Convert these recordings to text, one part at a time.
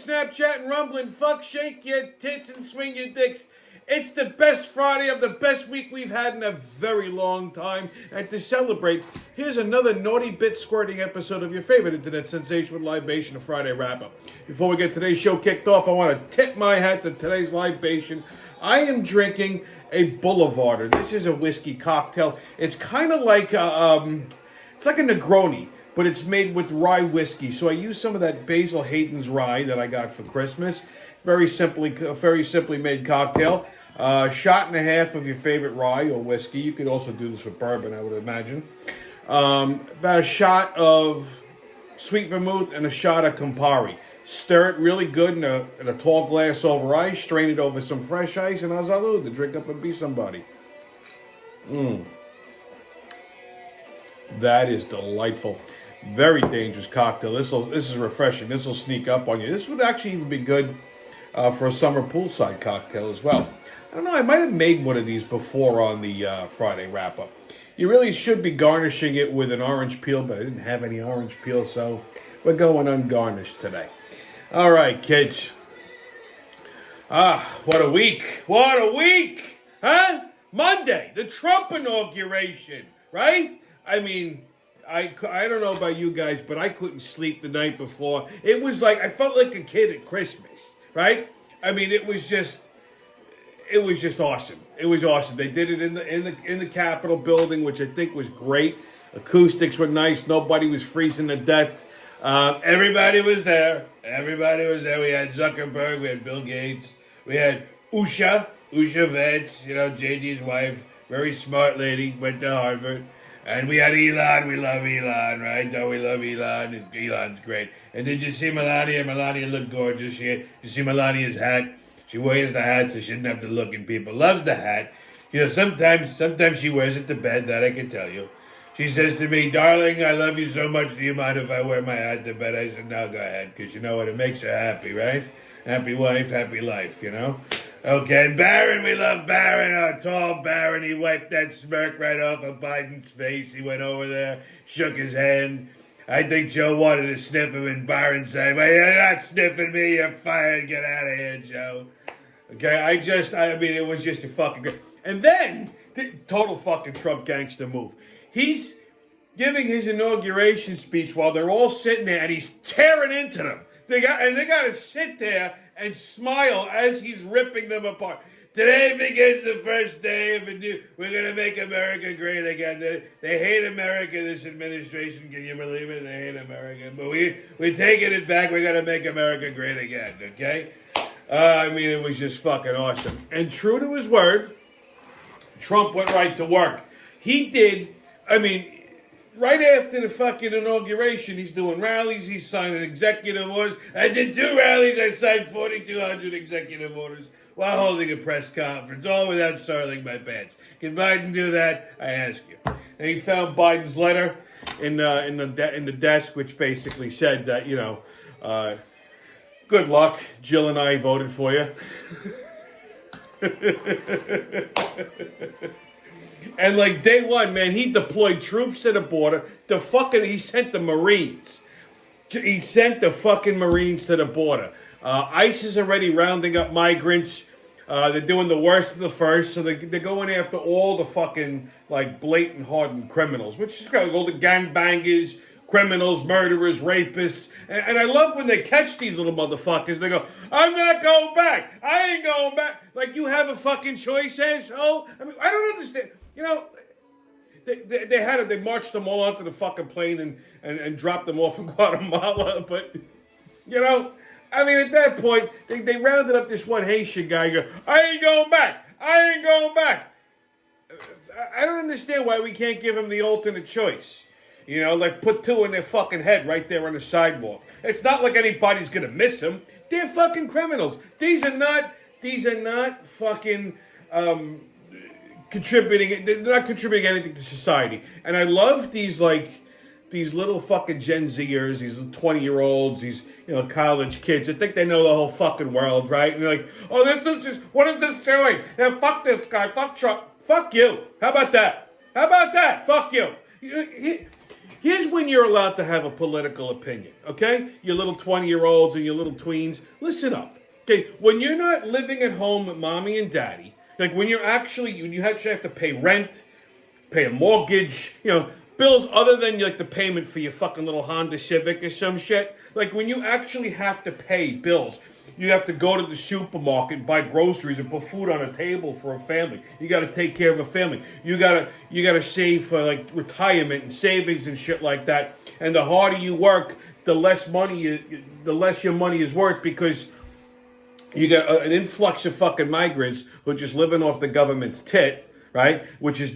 Snapchat, and Rumbling. Fuck, shake your tits and swing your dicks. It's the best Friday of the best week we've had in a very long time. And to celebrate, here's another naughty bit squirting episode of your favorite internet sensation with Libation, a Friday wrap-up. Before we get today's show kicked off, I want to tip my hat to today's libation. I am drinking a Boulevarder. This is a whiskey cocktail. It's kind of like it's like a Negroni, but it's made with rye whiskey. So I use some of that Basil Hayden's rye that I got for Christmas. Very simply made cocktail. Shot and a half of your favorite rye or whiskey. You could also do this with bourbon, I would imagine. About a shot of sweet vermouth and a shot of Campari. Stir it really good in a tall glass over ice. Strain it over some fresh ice, and azalu, to drink up and be somebody. That is delightful. Very dangerous cocktail. This is refreshing. This will sneak up on you. This would actually even be good for a summer poolside cocktail as well. I don't know. I might have made one of these before on the Friday wrap-up. You really should be garnishing it with an orange peel, but I didn't have any orange peel, so we're going ungarnished today. All right, kids. What a week. What a week. Huh? Monday, the Trump inauguration, right? I mean, I don't know about you guys, but I couldn't sleep the night before. It was like, I felt like a kid at Christmas, right? I mean, it was just awesome. It was awesome. They did it in the Capitol building, which I think was great. Acoustics were nice. Nobody was freezing to death. Everybody was there. Everybody was there. We had Zuckerberg. We had Bill Gates. We had Usha Vance, JD's wife. Very smart lady. Went to Harvard. And we had Elon. We love Elon, right? Don't we love Elon? Elon's great. And did you see Melania? Melania looked gorgeous. You see Melania's hat? She wears the hat so she didn't have to look at people. Loves the hat. Sometimes she wears it to bed, that I can tell you. She says to me, darling, I love you so much. Do you mind if I wear my hat to bed? I said, no, go ahead, because you know what? It makes her happy, right? Happy wife, happy life, Okay, and Barron, we love Barron, our tall Barron. He wiped that smirk right off of Biden's face. He went over there, shook his hand. I think Joe wanted to sniff him, and Barron said, well, you're not sniffing me, you're fired, get out of here, Joe. Okay, it was just a fucking great. And then, total fucking Trump gangster move. He's giving his inauguration speech while they're all sitting there, and he's tearing into them. They got to sit there and smile as he's ripping them apart. Today begins the first day of a new. We're gonna make America great again. They hate America. This administration, can you believe it? They hate America, but we're taking it back. We're gonna make America great again. Okay. It was just fucking awesome. And true to his word, Trump went right to work. He did. Right after the fucking inauguration, he's doing rallies, he's signing executive orders. I did 2 rallies, I signed 4,200 executive orders while holding a press conference, all without soiling my pants. Can Biden do that? I ask you. And he found Biden's letter in the desk, which basically said that, good luck, Jill and I voted for you. And like day one, man, he deployed troops to the border. He sent the Marines. He sent the fucking Marines to the border. ICE is already rounding up migrants. They're doing the worst of the first, so they're going after all the fucking blatant hardened criminals, which is great. All the gangbangers, criminals, murderers, rapists. And I love when they catch these little motherfuckers. They go, I'm not going back. I ain't going back. Like, you have a fucking choice, asshole? I don't understand. They marched them all onto the fucking plane and dropped them off in Guatemala. But, at that point, they rounded up this one Haitian guy. Go, I ain't going back. I ain't going back. I don't understand why we can't give him the alternate choice. Put 2 in their fucking head right there on the sidewalk. It's not like anybody's gonna miss them. They're fucking criminals. These are not fucking contributing. They're not contributing anything to society. And I love these little fucking Gen Zers, these 20-year-olds, these college kids. I think they know the whole fucking world, right? And they're like, oh, this is what is this doing? Yeah, fuck this guy. Fuck Trump. Fuck you. How about that? Fuck you. Here's when you're allowed to have a political opinion, okay? You little 20-year-olds and your little tweens, listen up. Okay, when you're not living at home with mommy and daddy, like when you actually have to pay rent, pay a mortgage, bills other than like the payment for your fucking little Honda Civic or some shit. Like when you actually have to pay bills, you have to go to the supermarket and buy groceries and put food on a table for a family. You got to take care of a family. You gotta save for like retirement and savings and shit like that. And the harder you work, the less your money is worth, because you got an influx of fucking migrants who are just living off the government's tit, right? Which is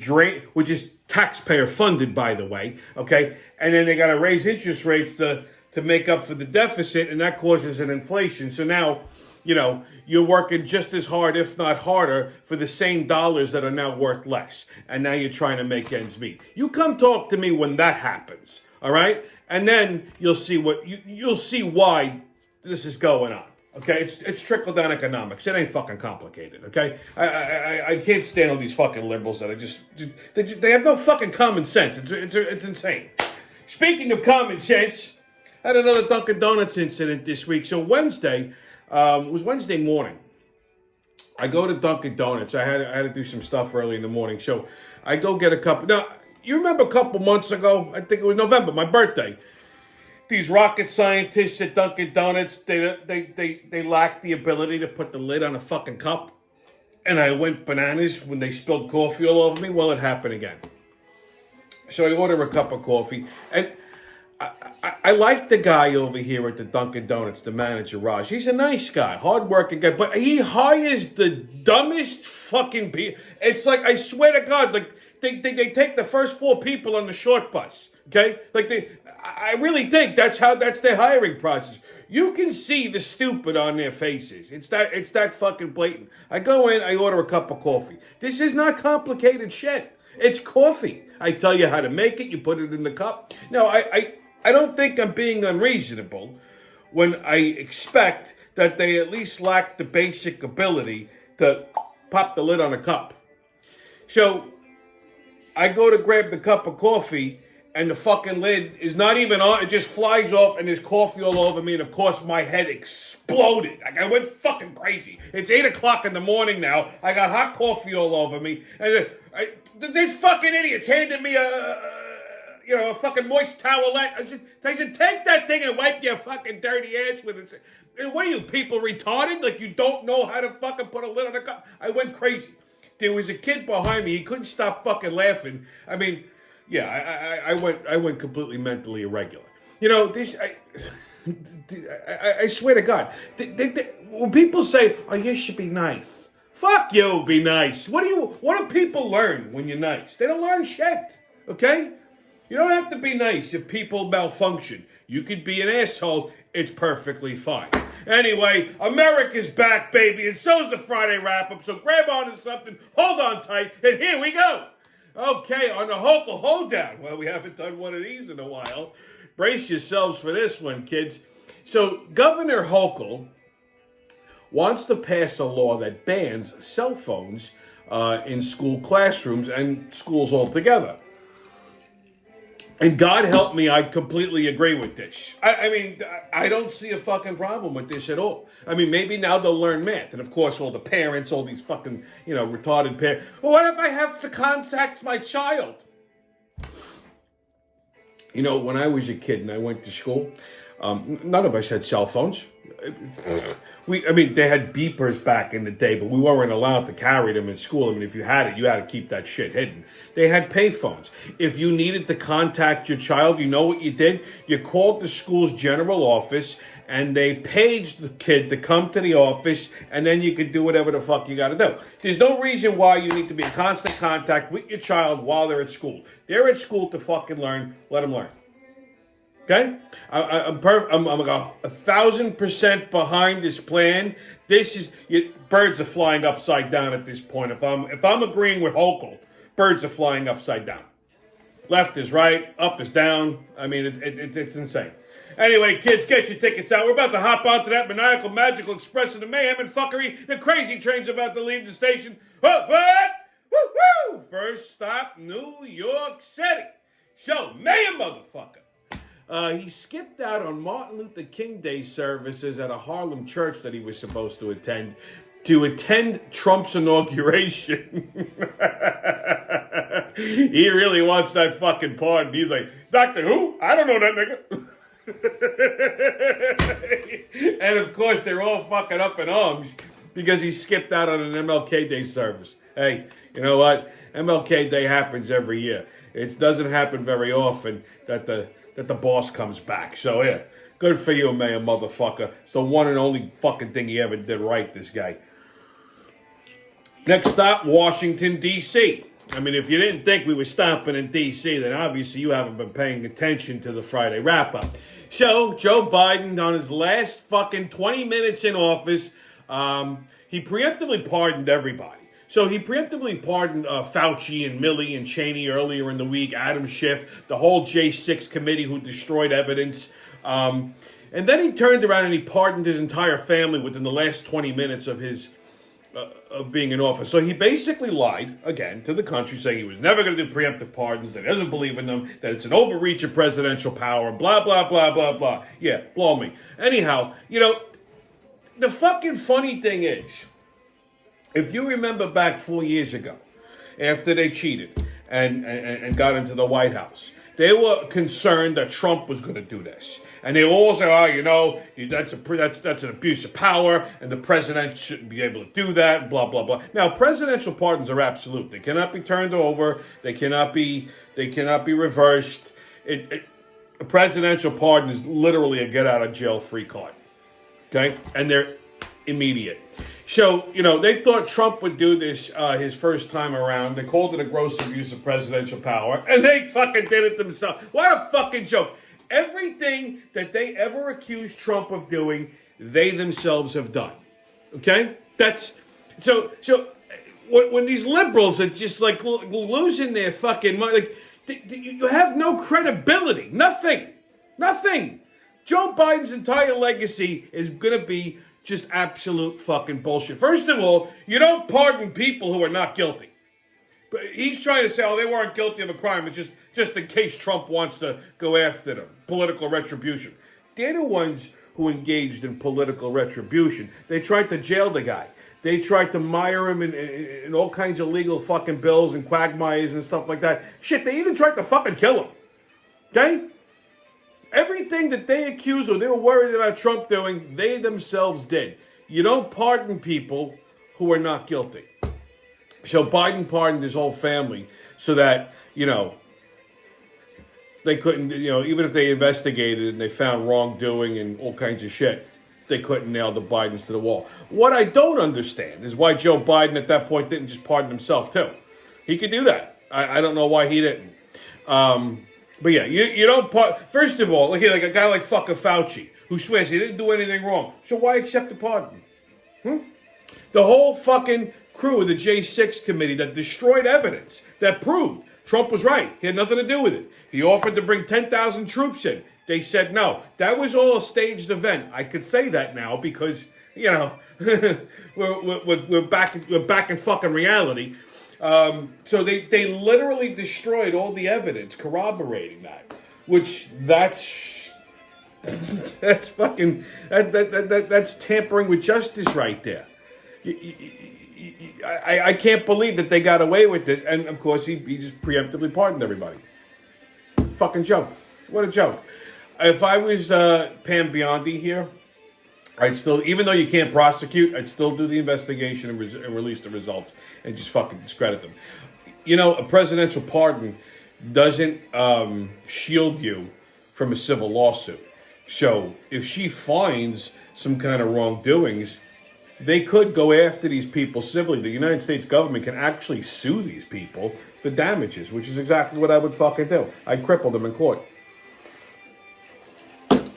taxpayer funded, by the way, okay? And then they got to raise interest rates to make up for the deficit, and that causes an inflation. So now, you're working just as hard, if not harder, for the same dollars that are now worth less. And now you're trying to make ends meet. You come talk to me when that happens, all right? And then you'll see why this is going on. Okay, it's trickle-down economics. It ain't fucking complicated, okay? I can't stand all these fucking liberals that are they have no fucking common sense. It's insane. Speaking of common sense, I had another Dunkin' Donuts incident this week. So Wednesday, it was Wednesday morning. I go to Dunkin' Donuts. I had to do some stuff early in the morning. So I go get a cup. Now, you remember a couple months ago, I think it was November, my birthday, these rocket scientists at Dunkin' Donuts, they lacked the ability to put the lid on a fucking cup. And I went bananas when they spilled coffee all over me. Well, it happened again. So I order a cup of coffee. And I like the guy over here at the Dunkin' Donuts, the manager, Raj. He's a nice guy, hardworking guy. But he hires the dumbest fucking people. It's like, I swear to God, like they take the first 4 people on the short bus. Okay? I really think that's their hiring process. You can see the stupid on their faces. It's that fucking blatant. I go in, I order a cup of coffee. This is not complicated shit. It's coffee. I tell you how to make it, you put it in the cup. Now, I don't think I'm being unreasonable when I expect that they at least lack the basic ability to pop the lid on a cup. So, I go to grab the cup of coffee, and the fucking lid is not even on. It just flies off, and there's coffee all over me. And of course, my head exploded. Like, I went fucking crazy. It's 8 o'clock in the morning now. I got hot coffee all over me. And this fucking idiot's handed me a fucking moist towelette. I said, take that thing and wipe your fucking dirty ass with it. What are you, people retarded? Like, you don't know how to fucking put a lid on a cup? I went crazy. There was a kid behind me. He couldn't stop fucking laughing. I mean, yeah, I went completely mentally irregular. I swear to God, when people say, "Oh, you should be nice," fuck you, be nice. What do people learn when you're nice? They don't learn shit. Okay, you don't have to be nice if people malfunction. You could be an asshole. It's perfectly fine. Anyway, America's back, baby, and so's the Friday wrap-up. So grab onto something, hold on tight, and here we go. Okay, on the Hochul Hoedown. Well, we haven't done one of these in a while. Brace yourselves for this one, kids. So, Governor Hochul wants to pass a law that bans cell phones in school classrooms and schools altogether. And God help me, I completely agree with this. I mean, I don't see a fucking problem with this at all. I mean, maybe now they'll learn math. And of course, all the parents, all these fucking, retarded parents. Well, what if I have to contact my child? When I was a kid and I went to school, none of us had cell phones. They had beepers back in the day, but we weren't allowed to carry them in school. I mean, if you had it, you had to keep that shit hidden. They had payphones. If you needed to contact your child, you know what you did? You called the school's general office, and they paged the kid to come to the office, and then you could do whatever the fuck you got to do. There's no reason why you need to be in constant contact with your child while they're at school. They're at school to fucking learn. Let them learn. Okay, I'm 1,000% behind this plan. Birds are flying upside down at this point. If I'm agreeing with Hochul, birds are flying upside down. Left is right, up is down. I mean, it's insane. Anyway, kids, get your tickets out. We're about to hop onto that maniacal, magical express of the mayhem and fuckery. The crazy train's about to leave the station. What? Woo-hoo! First stop, New York City. So, Mayor motherfucker. He skipped out on Martin Luther King Day services at a Harlem church that he was supposed to attend Trump's inauguration. He really wants that fucking pardon. He's like, Doctor Who? I don't know that nigga. And of course, they're all fucking up in arms because he skipped out on an MLK Day service. Hey, you know what? MLK Day happens every year. It doesn't happen very often that the boss comes back. So yeah, good for you, Mayor motherfucker. It's the one and only fucking thing he ever did right, this guy. Next stop, Washington, D.C. I mean, if you didn't think we were stopping in D.C., then obviously you haven't been paying attention to the Friday wrap-up. So, Joe Biden, on his last fucking 20 minutes in office, he preemptively pardoned everybody. So he preemptively pardoned Fauci and Milley and Cheney earlier in the week, Adam Schiff, the whole J6 committee who destroyed evidence. And then he turned around and he pardoned his entire family within the last 20 minutes of his of being in office. So he basically lied, again, to the country, saying he was never going to do preemptive pardons, that he doesn't believe in them, that it's an overreach of presidential power, blah, blah, blah, blah, blah. Yeah, blow me. Anyhow, you know, the fucking funny thing is, if you remember back 4 years ago, after they cheated and got into the White House, they were concerned that Trump was going to do this. And they all say, oh, you know, that's an abuse of power, and the president shouldn't be able to do that, blah, blah, blah. Now, presidential pardons are absolute. They cannot be turned over. They cannot be reversed. A presidential pardon is literally a get-out-of-jail-free card. Okay? And they're immediate. So, you know, they thought Trump would do this his first time around. They called it a gross abuse of presidential power, and they fucking did it themselves. What a fucking joke. Everything that they ever accused Trump of doing, they themselves have done. Okay? That's so when these liberals are just like losing their fucking mind, like you have no credibility. Nothing. Joe Biden's entire legacy is going to be just absolute fucking bullshit. First of all, you don't pardon people who are not guilty. But he's trying to say, oh, they weren't guilty of a crime. It's just in case Trump wants to go after them. Political retribution. They're the ones who engaged in political retribution. They tried to jail the guy. They tried to mire him in all kinds of legal fucking bills and quagmires and stuff like that. Shit, they even tried to fucking kill him. Okay? Everything that they accused or they were worried about Trump doing, they themselves did. You don't pardon people who are not guilty. So Biden pardoned his whole family so that, you know, they couldn't, you know, even if they investigated and they found wrongdoing and all kinds of shit, they couldn't nail the Bidens to the wall. What I don't understand is why Joe Biden at that point didn't just pardon himself too. He could do that. I don't know why he didn't. But yeah, you don't pardon. First of all, like a guy like fucking Fauci, who swears he didn't do anything wrong. So why accept the pardon? The whole fucking crew of the J6 committee that destroyed evidence that proved Trump was right. He had nothing to do with it. He offered to bring 10,000 troops in. They said no. That was all a staged event. I could say that now because, you know, we're back in fucking reality. So they literally destroyed all the evidence corroborating that, which that's fucking that's tampering with justice right there. I can't believe that they got away with this, and of course he just preemptively pardoned everybody. Fucking joke. What a joke. If I was Pam Biondi here, I'd still, even though you can't prosecute, I'd still do the investigation and release the results and just fucking discredit them. You know, a presidential pardon doesn't shield you from a civil lawsuit. So if she finds some kind of wrongdoings, they could go after these people civilly. The United States government can actually sue these people for damages, which is exactly what I would fucking do. I'd cripple them in court.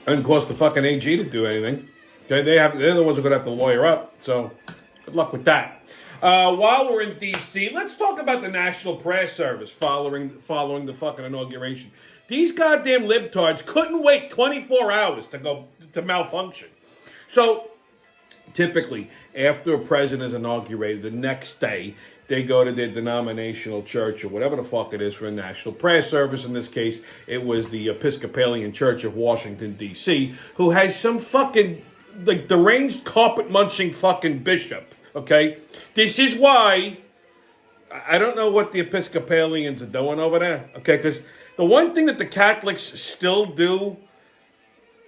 And cost the fucking AG to do anything. They're the ones who are going to have to lawyer up. So good luck with that. While we're in D.C., let's talk about the National Prayer Service following the fucking inauguration. These goddamn libtards couldn't wait 24 hours to malfunction. So typically, after a president is inaugurated, the next day, they go to their denominational church or whatever the fuck it is for a national prayer service. In this case, it was the Episcopalian Church of Washington, D.C., who has some fucking, like, deranged carpet-munching fucking bishop, okay? This is why I don't know what the Episcopalians are doing over there, okay? Because the one thing that the Catholics still do,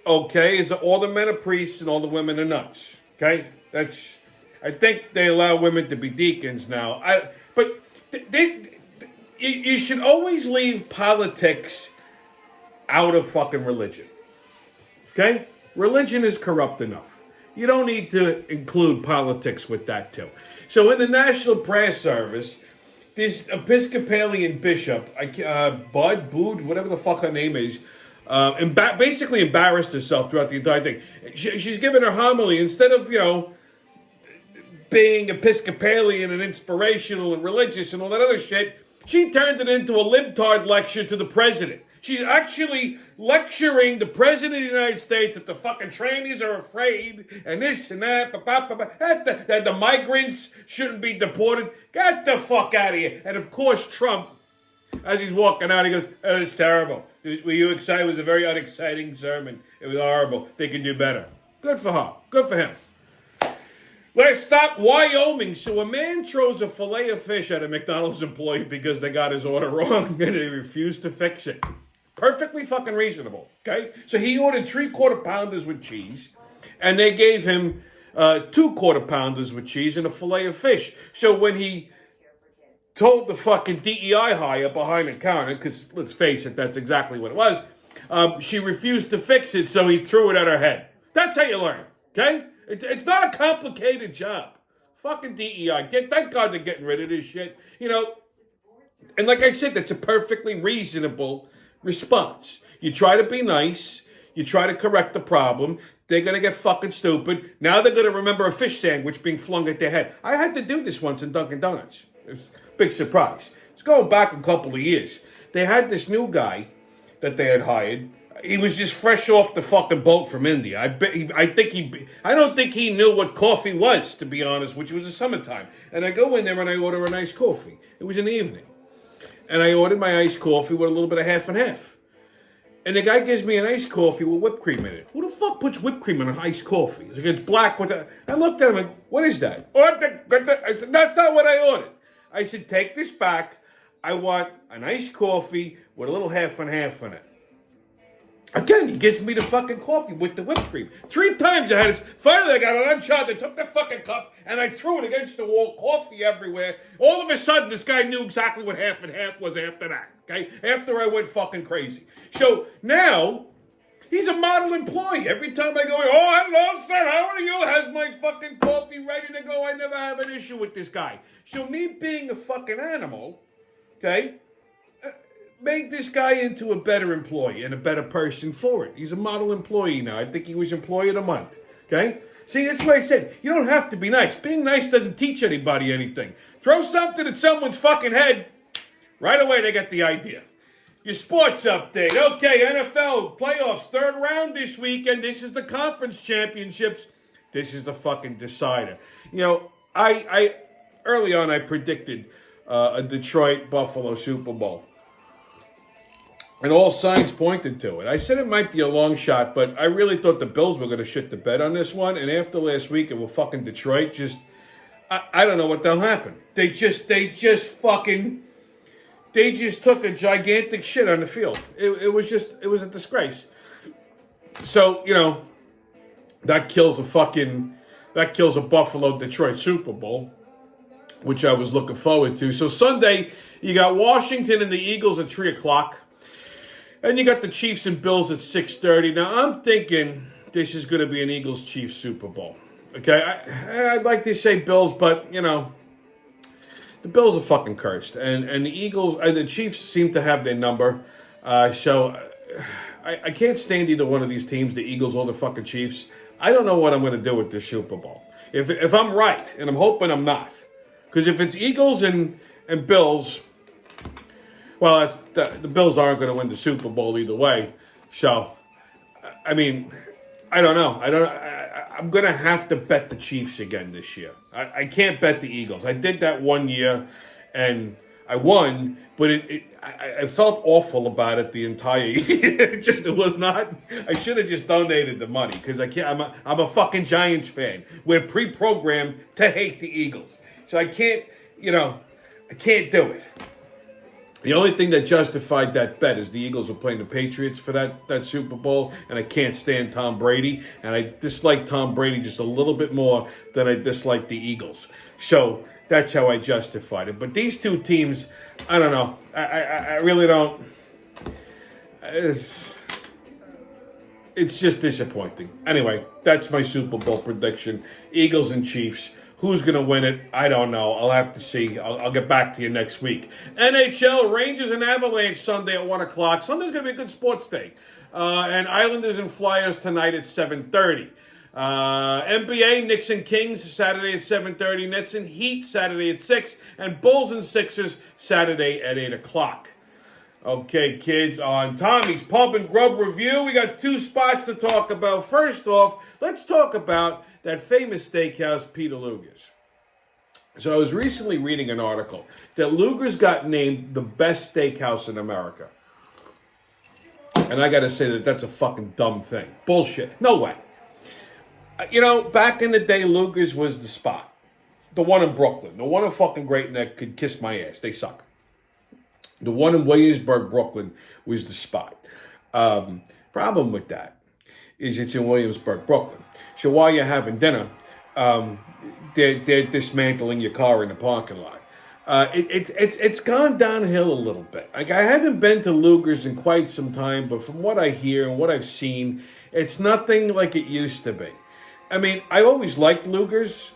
okay, is that all the men are priests and all the women are nuns, okay? I think they allow women to be deacons now. But you should always leave politics out of fucking religion, okay? Religion is corrupt enough. You don't need to include politics with that too. So in the National Prayer Service, this Episcopalian bishop, Bood, whatever the fuck her name is, basically embarrassed herself throughout the entire thing. She's giving her homily instead of, being Episcopalian and inspirational and religious and all that other shit. She turned it into a libtard lecture to the president. She's actually lecturing the president of the United States that the fucking trannies are afraid and this and that, that the migrants shouldn't be deported. Get the fuck out of here. And of course, Trump, as he's walking out, he goes, "Oh, it's terrible. Were you excited? It was a very unexciting sermon. It was horrible. They can do better." Good for her. Good for him. Let's stop Wyoming. So a man throws a fillet of fish at a McDonald's employee because they got his order wrong and they refused to fix it. Perfectly fucking reasonable, okay? So he ordered 3 quarter-pounders with cheese, and they gave him 2 quarter-pounders with cheese and a fillet of fish. So when he told the fucking DEI hire behind the counter, because let's face it, that's exactly what it was, she refused to fix it, so he threw it at her head. That's how you learn, okay? It's not a complicated job. Fucking DEI. Thank God they're getting rid of this shit. And like I said, that's a perfectly reasonable response. You try to be nice. You try to correct the problem. They're going to get fucking stupid. Now they're going to remember a fish sandwich being flung at their head. I had to do this once in Dunkin' Donuts. It was a big surprise. It's going back a couple of years. They had this new guy that they had hired. He was just fresh off the fucking boat from India. I don't think he knew what coffee was, to be honest, which was the summertime. And I go in there and I order a nice coffee. It was in the evening. And I ordered my iced coffee with a little bit of half and half. And the guy gives me an iced coffee with whipped cream in it. Who the fuck puts whipped cream in an iced coffee? It's black with a... I looked at him and what is that? I said, that's not what I ordered. I said, take this back. I want an iced coffee with a little half and half in it. Again, he gives me the fucking coffee with the whipped cream. 3 times I had this. Finally, I got an unshot. I took the fucking cup and I threw it against the wall. Coffee everywhere. All of a sudden, this guy knew exactly what half and half was after that. Okay? After I went fucking crazy. So now, he's a model employee. Every time I go, "Oh, hello, sir. How are you?" Has my fucking coffee ready to go. I never have an issue with this guy. So me being a fucking animal, okay, made this guy into a better employee and a better person for it. He's a model employee now. I think he was employee of the month. Okay? See, that's why I said, you don't have to be nice. Being nice doesn't teach anybody anything. Throw something at someone's fucking head, right away they get the idea. Your sports update. Okay, NFL playoffs, 3rd round this weekend. This is the conference championships. This is the fucking decider. I early on I predicted a Detroit-Buffalo Super Bowl. And all signs pointed to it. I said it might be a long shot, but I really thought the Bills were going to shit the bed on this one. And after last week, it was fucking Detroit. I don't know what the hell happened. They just took a gigantic shit on the field. It was a disgrace. So, that kills a Buffalo-Detroit Super Bowl, which I was looking forward to. So Sunday, you got Washington and the Eagles at 3 o'clock. And you got the Chiefs and Bills at 6:30. Now, I'm thinking this is going to be an Eagles-Chiefs Super Bowl. Okay? I'd like to say Bills, but, the Bills are fucking cursed. And the Eagles, the Chiefs seem to have their number. So I can't stand either one of these teams, the Eagles or the fucking Chiefs. I don't know what I'm going to do with this Super Bowl. If I'm right, and I'm hoping I'm not. Because if it's Eagles and Bills... Well, the Bills aren't going to win the Super Bowl either way. So, I mean, I don't know. I'm going to have to bet the Chiefs again this year. I can't bet the Eagles. I did that one year, and I won, but I felt awful about it the entire year. It was not. I should have just donated the money because I can't. I'm a fucking Giants fan. We're pre-programmed to hate the Eagles, so I can't. I can't do it. The only thing that justified that bet is the Eagles were playing the Patriots for that Super Bowl, and I can't stand Tom Brady, and I dislike Tom Brady just a little bit more than I dislike the Eagles. So that's how I justified it. But these two teams, I don't know. I really don't. It's just disappointing. Anyway, that's my Super Bowl prediction. Eagles and Chiefs. Who's going to win it? I don't know. I'll have to see. I'll get back to you next week. NHL, Rangers and Avalanche Sunday at 1 o'clock. Sunday's going to be a good sports day. And Islanders and Flyers tonight at 7:30. NBA, Knicks and Kings Saturday at 7:30. Nets and Heat Saturday at 6. And Bulls and Sixers Saturday at 8 o'clock. Okay, kids, on Tommy's Pub and Grub Review, we got two spots to talk about. First off, let's talk about that famous steakhouse, Peter Luger's. So I was recently reading an article that Luger's got named the best steakhouse in America. And I got to say that's a fucking dumb thing. Bullshit. No way. Back in the day, Luger's was the spot. The one in Brooklyn. The one in fucking Great Neck could kiss my ass. They suck. The one in Williamsburg, Brooklyn was the spot. Problem with that is it's in Williamsburg, Brooklyn. So while you're having dinner, they're dismantling your car in the parking lot. It's gone downhill a little bit. Like, I haven't been to Luger's in quite some time, but from what I hear and what I've seen, it's nothing like it used to be. I mean, I always liked Luger's,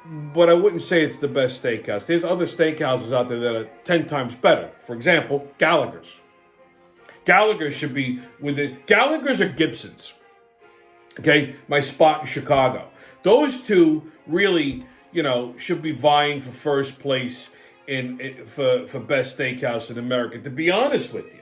but I wouldn't say it's the best steakhouse. There's other steakhouses out there that are 10 times better. For example, Gallagher's. Gallagher's should be with it. Gallagher's or Gibson's. Okay, my spot in Chicago. Those two really, should be vying for first place for best steakhouse in America. To be honest with you,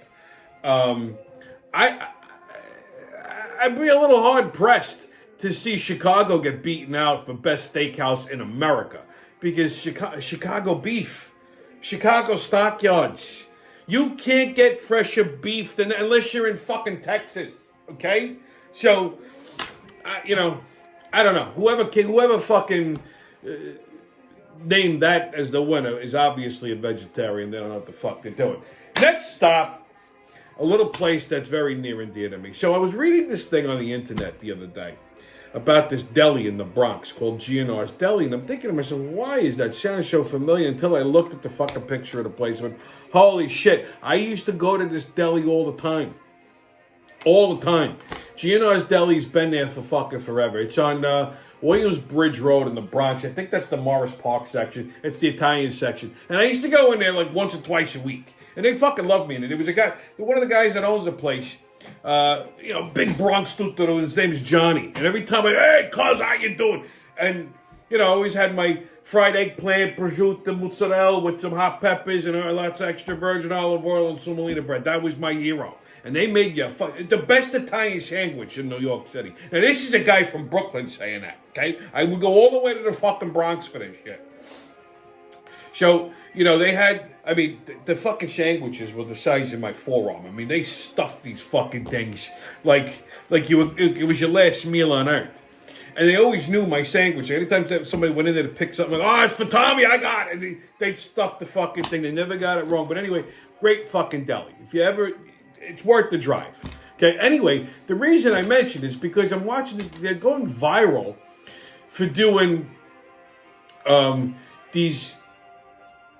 I'd be a little hard pressed to see Chicago get beaten out for best steakhouse in America because Chicago beef, Chicago stockyards. You can't get fresher beef unless you're in fucking Texas. Okay, so. I don't know. Whoever fucking named that as the winner is obviously a vegetarian. They don't know what the fuck they're doing. Next stop, a little place that's very near and dear to me. So I was reading this thing on the internet the other day about this deli in the Bronx called GNR's Deli, and I'm thinking to myself, why is that sound so familiar? Until I looked at the fucking picture of the place and went, holy shit! I used to go to this deli all the time. All the time. GNR's Deli's been there for fucking forever. It's on Williams Bridge Road in the Bronx. I think that's the Morris Park section. It's the Italian section. And I used to go in there like once or twice a week. And they fucking loved me. And there was a guy, one of the guys that owns the place, big Bronx dude, his name's Johnny. And every time hey, cuz, how you doing? And, I always had my fried eggplant, prosciutto, mozzarella with some hot peppers and lots of extra virgin olive oil and semolina bread. That was my hero. And they made you the best Italian sandwich in New York City. Now, this is a guy from Brooklyn saying that, okay? I would go all the way to the fucking Bronx for this shit. So, they had, the fucking sandwiches were the size of my forearm. I mean, they stuffed these fucking things like it was your last meal on earth. And they always knew my sandwich. Anytime somebody went in there to pick something, it's for Tommy, I got it. And they'd stuff the fucking thing. They never got it wrong. But anyway, great fucking deli. If you ever... It's worth the drive. Okay, anyway, the reason I mentioned is because I'm watching this, they're going viral for doing these,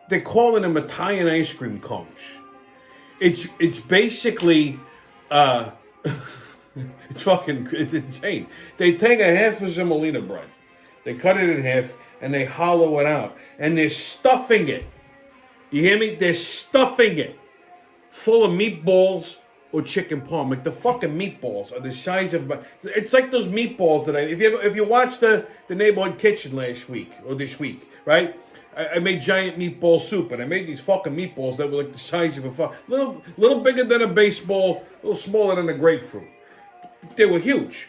they're calling them Italian ice cream cones. It's basically, it's insane. They take a half of semolina bread, they cut it in half, and they hollow it out, and they're stuffing it. You hear me? They're stuffing it full of meatballs or chicken parm. Like the fucking meatballs are the size of... It's like those meatballs that if you watched the Neighborhood Kitchen last week, or this week, right? I made giant meatball soup, and I made these fucking meatballs that were like the size of a little bigger than a baseball, a little smaller than a grapefruit. They were huge.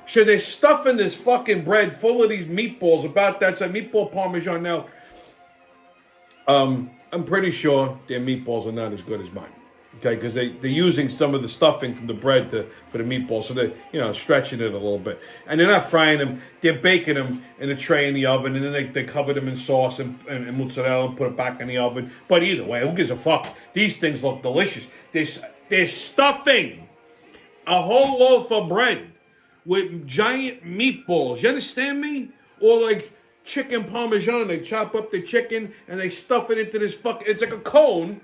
So they're stuffing this fucking bread full of these meatballs. About that's a meatball parmesan now. I'm pretty sure their meatballs are not as good as mine. Okay, because they're using some of the stuffing from the bread for the meatballs, so they're stretching it a little bit, and they're not frying them. They're baking them in a tray in the oven, and then they cover them in sauce and mozzarella and put it back in the oven. But either way, who gives a fuck? These things look delicious. They're stuffing a whole loaf of bread with giant meatballs. You understand me? Or like chicken parmesan. They chop up the chicken and they stuff it into this it's like a cone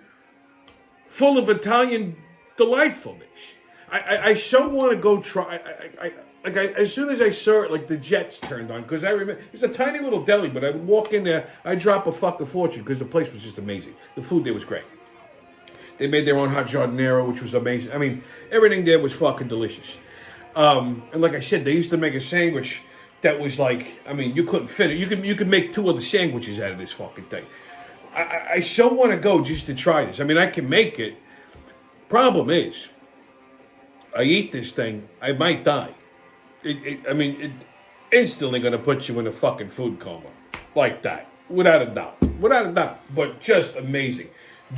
full of Italian delightfulness. I so want to go try. As soon as I saw it, like the jets turned on, because I remember it's a tiny little deli, but I would walk in there, I'd drop a fucking fortune because the place was just amazing. The food there was great. They made their own hot giardiniera, which was amazing. I mean, everything there was fucking delicious. And like I said, they used to make a sandwich that was like, I mean, you couldn't fit it. You could make 2 other sandwiches out of this fucking thing. I so want to go just to try this. I mean, I can make it. Problem is, I eat this thing, I might die. It instantly going to put you in a fucking food coma. Like that. Without a doubt. Without a doubt. But just amazing.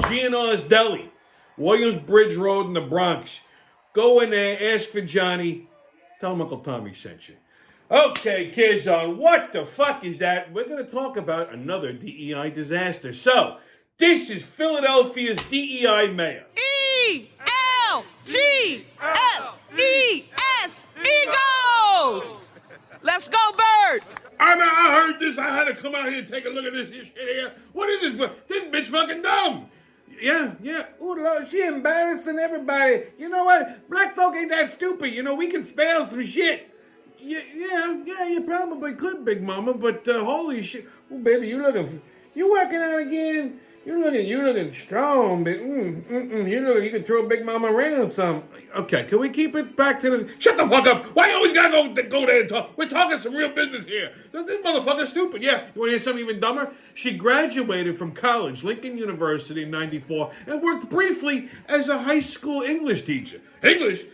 G&R's Deli. Williamsbridge Road in the Bronx. Go in there, ask for Johnny. Tell him Uncle Tommy sent you. Okay, kids, what the fuck is that? We're going to talk about another DEI disaster. So, this is Philadelphia's DEI mayor. ELGSES, Eagles! Let's go, Birds! I heard this. I had to come out here and take a look at this shit here. What is this? This bitch fucking dumb. Yeah. Ooh, Lord, she embarrassing everybody. You know what? Black folk ain't that stupid. We can spell some shit. Yeah, you probably could, Big Mama, but holy shit. Oh, baby, you working out again? You looking strong, but you can throw Big Mama around some. Okay, can we keep it back to this? Shut the fuck up! Why you always gotta go there and talk? We're talking some real business here. This motherfucker's stupid. Yeah, you wanna hear something even dumber? She graduated from college, Lincoln University in '94, and worked briefly as a high school English teacher. English?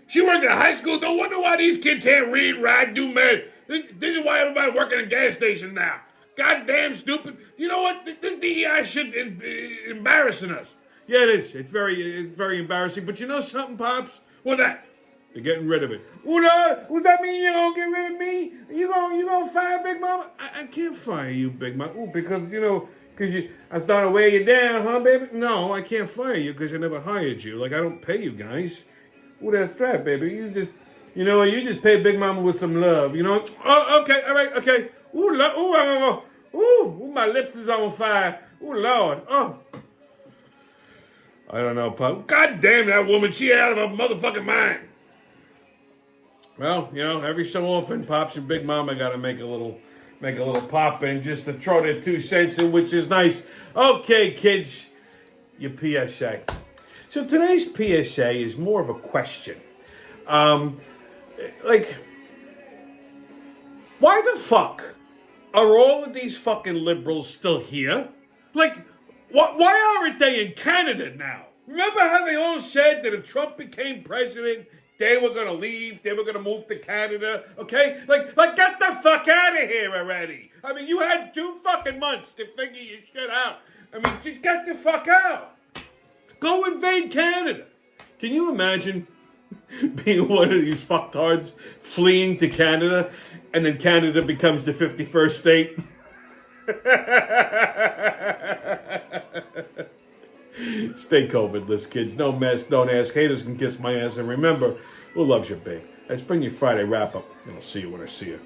She worked at a high school? No wonder why these kids can't read, write, do math. This is why everybody working at gas stations now. Goddamn stupid. You know what? This DEI shit is embarrassing us. Yeah, it is. It's very embarrassing. But you know something, Pops? What that? They're getting rid of it. Does that mean you're going to get rid of me? You gonna fire Big Mama? I can't fire you, Big Mama. Because I started to wear you down, huh, baby? No, I can't fire you because I never hired you. Like, I don't pay you guys. That's right, baby. You just pay Big Mama with some love, Oh, okay, all right, okay. Ooh, my lips is on fire. Ooh, Lord. Oh. I don't know, Pop. God damn that woman. She out of her motherfucking mind. Well, every so often, Pops and Big Mama got to make a little pop in just to throw their 2 cents in, which is nice. Okay, kids, your PSA. So today's PSA is more of a question. Why the fuck are all of these fucking liberals still here? Why aren't they in Canada now? Remember how they all said that if Trump became president, they were going to leave, they were going to move to Canada, okay? Like, get the fuck out of here already. I mean, you had 2 fucking months to figure your shit out. I mean, just get the fuck out. Go invade Canada. Can you imagine being one of these fucktards fleeing to Canada and then Canada becomes the 51st state? Stay COVID-less, kids. No mask, don't ask. Haters can kiss my ass. And remember, who loves you, babe? Let's bring you Friday wrap-up, and I'll see you when I see you.